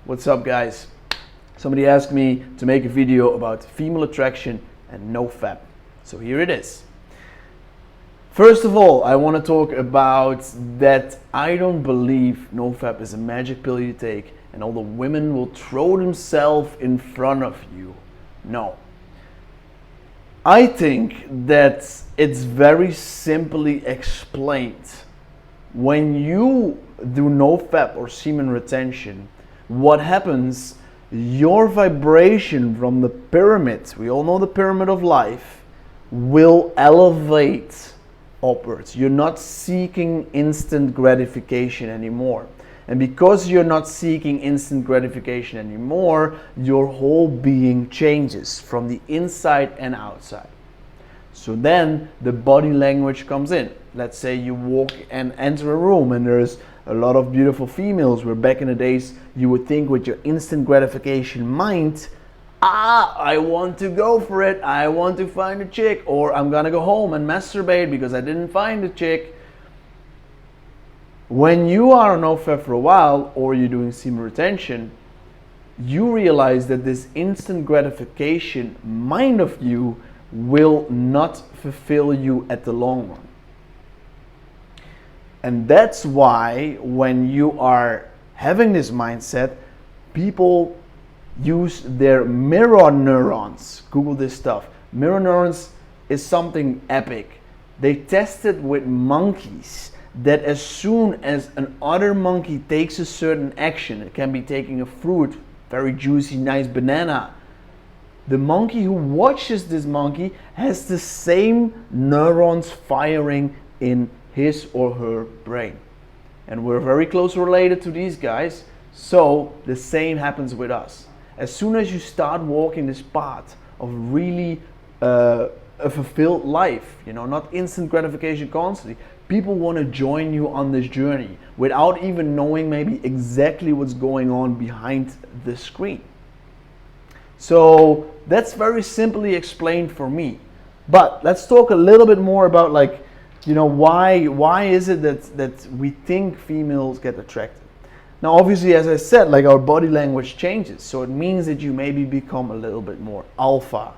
What's up, guys? Somebody asked me to make a video about female attraction and NoFap. So here it is. First of all, I want to talk about that I don't believe NoFap is a magic pill you take and all the women will throw themselves in front of you. No. I think that it's very simply explained. When you do NoFap or semen retention, what happens, your vibration from the pyramid, we all know the pyramid of life, will elevate upwards. You're not seeking instant gratification anymore. And because you're not seeking instant gratification anymore, your whole being changes from the inside and outside. So then the body language comes in. Let's say you walk and enter a room and there's a lot of beautiful females, where back in the days you would think with your instant gratification mind, I want to go for it, I want to find a chick, or I'm gonna go home and masturbate because I didn't find a chick. When you are on NoFap for a while, or you're doing semen retention, you realize that this instant gratification mind of you will not fulfill you at the long run. And that's why when you are having this mindset, people use their mirror neurons. Google this stuff. Mirror neurons is something epic. They tested with monkeys that as soon as another monkey takes a certain action, it can be taking a fruit, very juicy, nice banana, the monkey who watches this monkey has the same neurons firing in his or her brain. And we're very close related to these guys, so the same happens with us. As soon as you start walking this path of really a fulfilled life, not instant gratification constantly, people want to join you on this journey without even knowing maybe exactly what's going on behind the screen. So that's very simply explained for me. But let's talk a little bit more about why is it that we think females get attracted. Now obviously, as I said, our body language changes, so it means that you maybe become a little bit more alpha.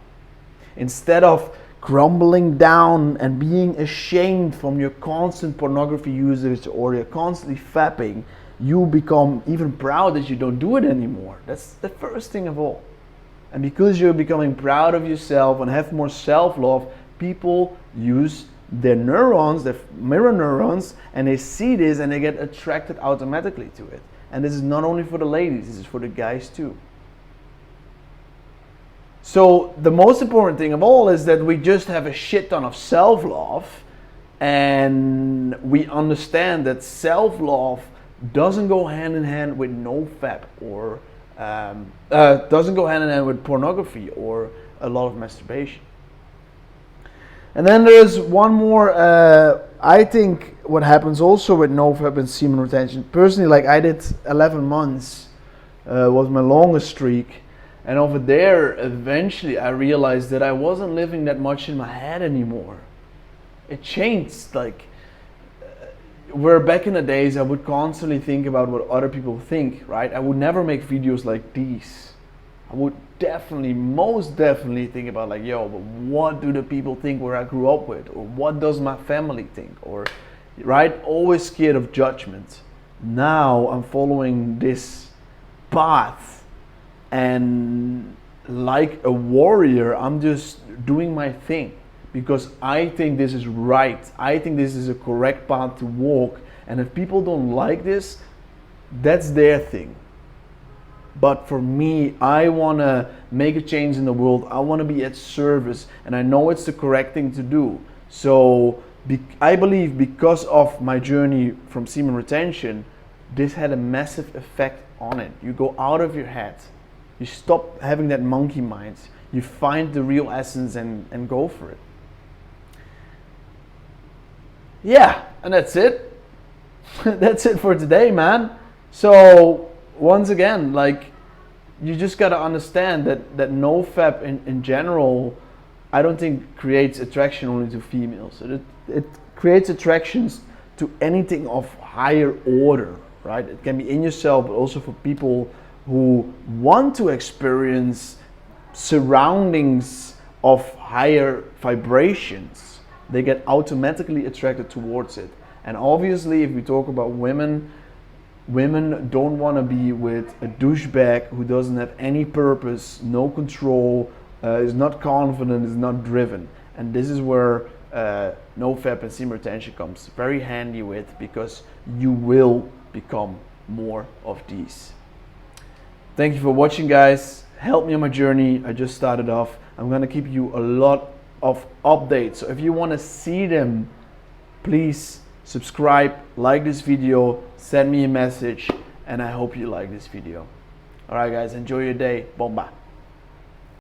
Instead of crumbling down and being ashamed from your constant pornography usage or you're constantly fapping, you become even proud that you don't do it anymore. That's the first thing of all. And because you're becoming proud of yourself and have more self-love, people use their neurons, their mirror neurons, and they see this and they get attracted automatically to it. And this is not only for the ladies, this is for the guys too. So the most important thing of all is that we just have a shit ton of self-love, and we understand that self-love doesn't go hand in hand with NoFap, or doesn't go hand in hand with pornography or a lot of masturbation. And then there's one more, I think what happens also with NoFap and semen retention. Personally, I did 11 months, was my longest streak. And over there, eventually I realized that I wasn't living that much in my head anymore. It changed, where back in the days I would constantly think about what other people think, right? I would never make videos like these. I would most definitely think about but what do the people think where I grew up with? Or what does my family think? Or, right? Always scared of judgment. Now I'm following this path, and like a warrior, I'm just doing my thing because I think this is right. I think this is a correct path to walk. And if people don't like this, that's their thing. But for me, I want to make a change in the world. I want to be at service, and I know it's the correct thing to do. So I believe because of my journey from semen retention, this had a massive effect on it. You go out of your head. You stop having that monkey mind. You find the real essence and go for it. Yeah, and that's it. That's it for today, man. So once again, you just got to understand that NoFap in general, I don't think creates attraction only to females. It creates attractions to anything of higher order, right? It can be in yourself, but also for people who want to experience surroundings of higher vibrations, they get automatically attracted towards it. And obviously, if we talk about women, women don't want to be with a douchebag who doesn't have any purpose, no control, is not confident, is not driven. And this is where NoFap and semen retention comes very handy with, because you will become more of these. Thank you for watching, guys. Help me on my journey. I just started off. I'm gonna keep you a lot of updates. So if you want to see them, please subscribe, like this video, send me a message, and I hope you like this video. Alright guys, enjoy your day. Bomba.